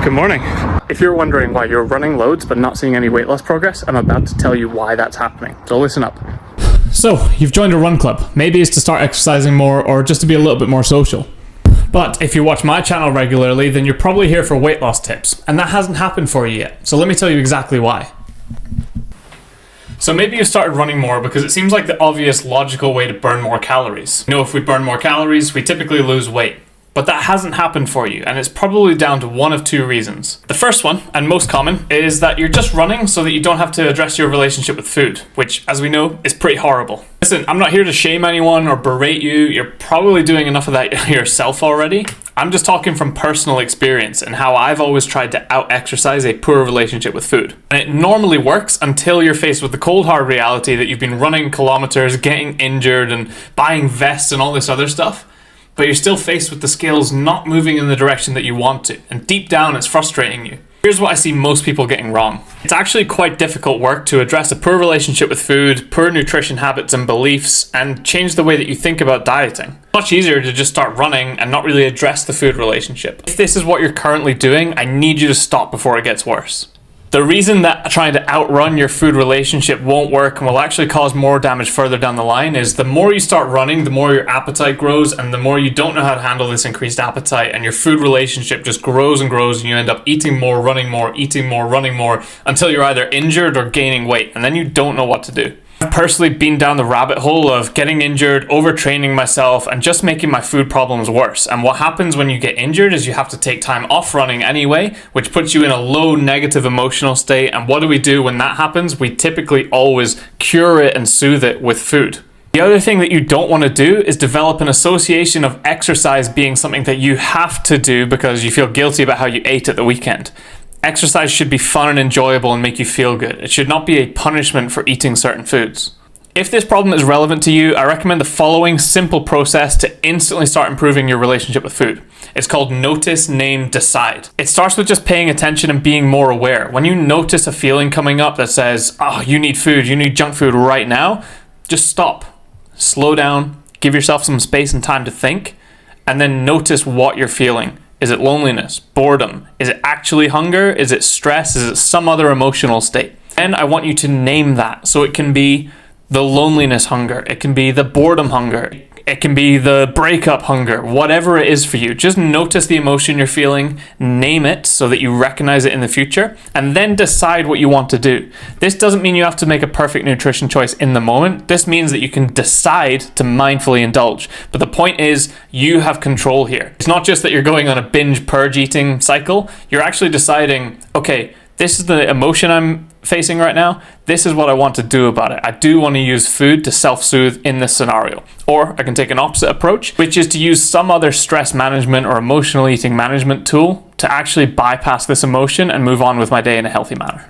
Good morning. If you're wondering why you're running loads but not seeing any weight loss progress, I'm about to tell you why that's happening. So listen up. So, you've joined a run club. Maybe it's to start exercising more or just to be a little bit more social. But if you watch my channel regularly, then you're probably here for weight loss tips, and that hasn't happened for you yet. So let me tell you exactly why. So maybe you started running more because it seems like the obvious logical way to burn more calories. You know, if we burn more calories, we typically lose weight. But that hasn't happened for you, and it's probably down to one of two reasons. The first one, and most common, is that you're just running so that you don't have to address your relationship with food, which, as we know, is pretty horrible. Listen, I'm not here to shame anyone or berate you. You're probably doing enough of that yourself already. I'm just talking from personal experience and how I've always tried to out-exercise a poor relationship with food. And it normally works until you're faced with the cold hard reality that you've been running kilometers, getting injured, and buying vests and all this other stuff. But you're still faced with the scales not moving in the direction that you want to, and deep down it's frustrating you. Here's what I see most people getting wrong. It's actually quite difficult work to address a poor relationship with food, poor nutrition habits and beliefs, and change the way that you think about dieting. It's much easier to just start running and not really address the food relationship. If this is what you're currently doing, I need you to stop before it gets worse. The reason that trying to outrun your food relationship won't work and will actually cause more damage further down the line is the more you start running, the more your appetite grows, and the more you don't know how to handle this increased appetite, and your food relationship just grows and grows, and you end up eating more, running more, eating more, running more, until you're either injured or gaining weight, and then you don't know what to do. I've personally been down the rabbit hole of getting injured, overtraining myself, and just making my food problems worse. And what happens when you get injured is you have to take time off running anyway, which puts you in a low negative emotional state. And what do we do when that happens? We typically always cure it and soothe it with food. The other thing that you don't want to do is develop an association of exercise being something that you have to do because you feel guilty about how you ate at the weekend. Exercise should be fun and enjoyable and make you feel good. It should not be a punishment for eating certain foods. If this problem is relevant to you, I recommend the following simple process to instantly start improving your relationship with food. It's called Notice, Name, Decide. It starts with just paying attention and being more aware. When you notice a feeling coming up that says, oh, you need food, you need junk food right now, just stop. Slow down, give yourself some space and time to think, and then notice what you're feeling. Is it loneliness, boredom? Is it actually hunger? Is it stress? Is it some other emotional state? And I want you to name that. So it can be the loneliness hunger. It can be the boredom hunger. It can be the breakup hunger. Whatever it is for you, just notice the emotion you're feeling, name it so that you recognize it in the future, and then decide what you want to do. This doesn't mean you have to make a perfect nutrition choice in the moment. This means that you can decide to mindfully indulge. But the point is, you have control here. It's not just that you're going on a binge purge eating cycle. You're actually deciding, okay, this is the emotion I'm facing right now. This is what I want to do about it. I do want to use food to self-soothe in this scenario. Or I can take an opposite approach, which is to use some other stress management or emotional eating management tool to actually bypass this emotion and move on with my day in a healthy manner.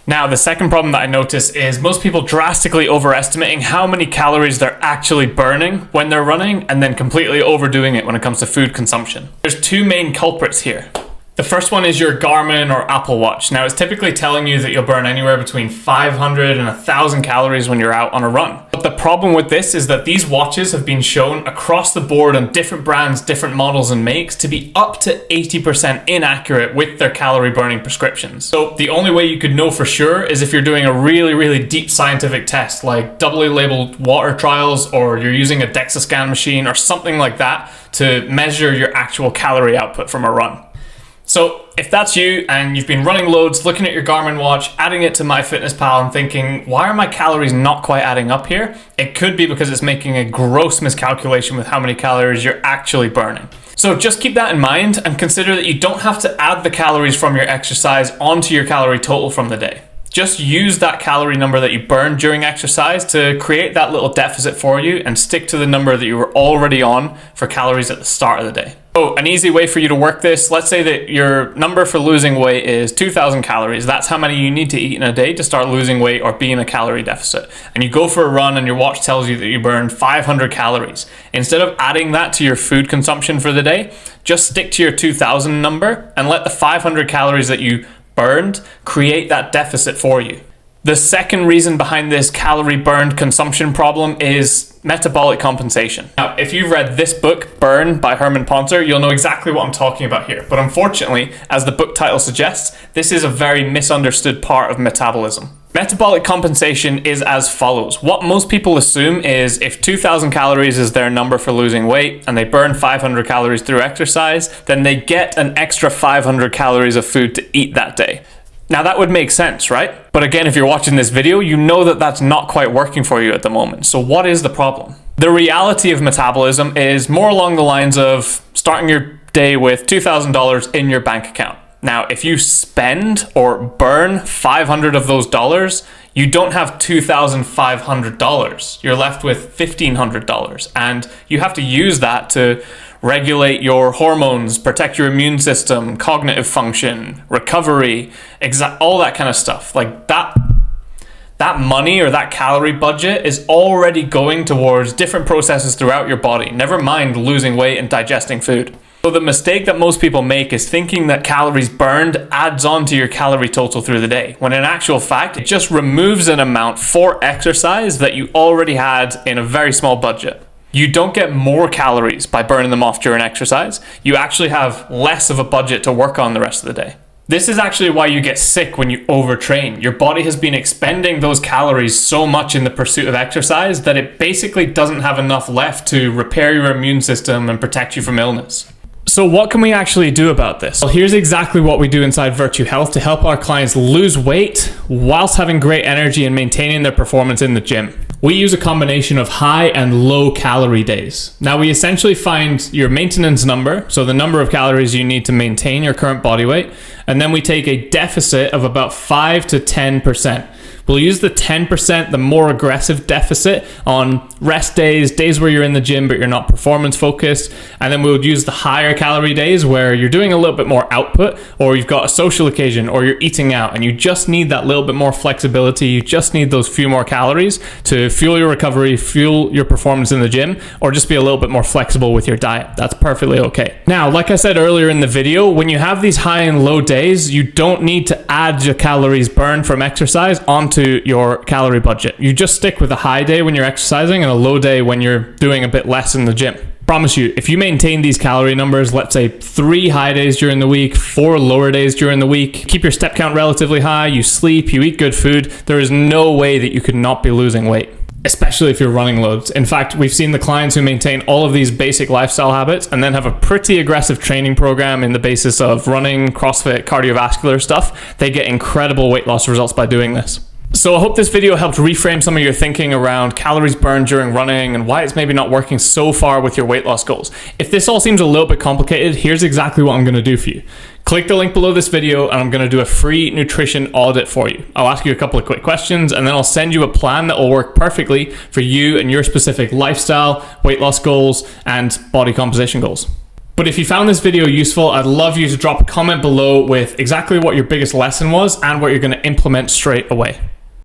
Now, the second problem that I notice is most people drastically overestimating how many calories they're actually burning when they're running and then completely overdoing it when it comes to food consumption. There's two main culprits here. The first one is your Garmin or Apple Watch. Now, it's typically telling you that you'll burn anywhere between 500 and 1,000 calories when you're out on a run. But the problem with this is that these watches have been shown across the board on different brands, different models and makes to be up to 80% inaccurate with their calorie burning prescriptions. So the only way you could know for sure is if you're doing a really, really deep scientific test like doubly labeled water trials, or you're using a DEXA scan machine or something like that to measure your actual calorie output from a run. So if that's you and you've been running loads, looking at your Garmin watch, adding it to MyFitnessPal and thinking, why are my calories not quite adding up here? It could be because it's making a gross miscalculation with how many calories you're actually burning. So just keep that in mind and consider that you don't have to add the calories from your exercise onto your calorie total from the day. Just use that calorie number that you burned during exercise to create that little deficit for you and stick to the number that you were already on for calories at the start of the day. Oh, an easy way for you to work this, let's say that your number for losing weight is 2,000 calories. That's how many you need to eat in a day to start losing weight or be in a calorie deficit. And you go for a run and your watch tells you that you burned 500 calories. Instead of adding that to your food consumption for the day, just stick to your 2,000 number and let the 500 calories that you burned create that deficit for you. The second reason behind this calorie burned consumption problem is metabolic compensation. Now, if you've read this book, Burn by Herman Ponter, you'll know exactly what I'm talking about here. But unfortunately, as the book title suggests, this is a very misunderstood part of metabolism. Metabolic compensation is as follows. What most people assume is if 2,000 calories is their number for losing weight and they burn 500 calories through exercise, then they get an extra 500 calories of food to eat that day. Now that would make sense, right? But again, if you're watching this video, you know that that's not quite working for you at the moment. So what is the problem? The reality of metabolism is more along the lines of starting your day with $2,000 in your bank account. Now, if you spend or burn 500 of those dollars, you don't have $2,500. You're left with $1,500. And you have to use that to regulate your hormones, protect your immune system, cognitive function, recovery, all that kind of stuff. Like that money or that calorie budget is already going towards different processes throughout your body, never mind losing weight and digesting food. So the mistake that most people make is thinking that calories burned adds on to your calorie total through the day, when in actual fact, it just removes an amount for exercise that you already had in a very small budget. You don't get more calories by burning them off during exercise. You actually have less of a budget to work on the rest of the day. This is actually why you get sick when you overtrain. Your body has been expending those calories so much in the pursuit of exercise that it basically doesn't have enough left to repair your immune system and protect you from illness. So what can we actually do about this? Well, here's exactly what we do inside Virtue Health to help our clients lose weight whilst having great energy and maintaining their performance in the gym. We use a combination of high and low calorie days. Now we essentially find your maintenance number, so the number of calories you need to maintain your current body weight, and then we take a deficit of about 5 to 10%. We'll use the 10%, the more aggressive deficit, on rest days, days where you're in the gym but you're not performance focused, and then we'll use the higher calorie days where you're doing a little bit more output, or you've got a social occasion, or you're eating out and you just need that little bit more flexibility. You just need those few more calories to fuel your recovery, fuel your performance in the gym, or just be a little bit more flexible with your diet. That's perfectly okay. Now, like I said earlier in the video, when you have these high and low days, you don't need to add your calories burned from exercise onto your calorie budget. You just stick with a high day when you're exercising and a low day when you're doing a bit less in the gym. Promise you, if you maintain these calorie numbers, let's say 3 high days during the week, 4 lower days during the week, keep your step count relatively high, you sleep, you eat good food, there is no way that you could not be losing weight, especially if you're running loads. In fact, we've seen the clients who maintain all of these basic lifestyle habits and then have a pretty aggressive training program in the basis of running, CrossFit, cardiovascular stuff. They get incredible weight loss results by doing this. So I hope this video helped reframe some of your thinking around calories burned during running and why it's maybe not working so far with your weight loss goals. If this all seems a little bit complicated, here's exactly what I'm going to do for you. Click the link below this video and I'm going to do a free nutrition audit for you. I'll ask you a couple of quick questions and then I'll send you a plan that will work perfectly for you and your specific lifestyle, weight loss goals, and body composition goals. But if you found this video useful, I'd love you to drop a comment below with exactly what your biggest lesson was and what you're going to implement straight away.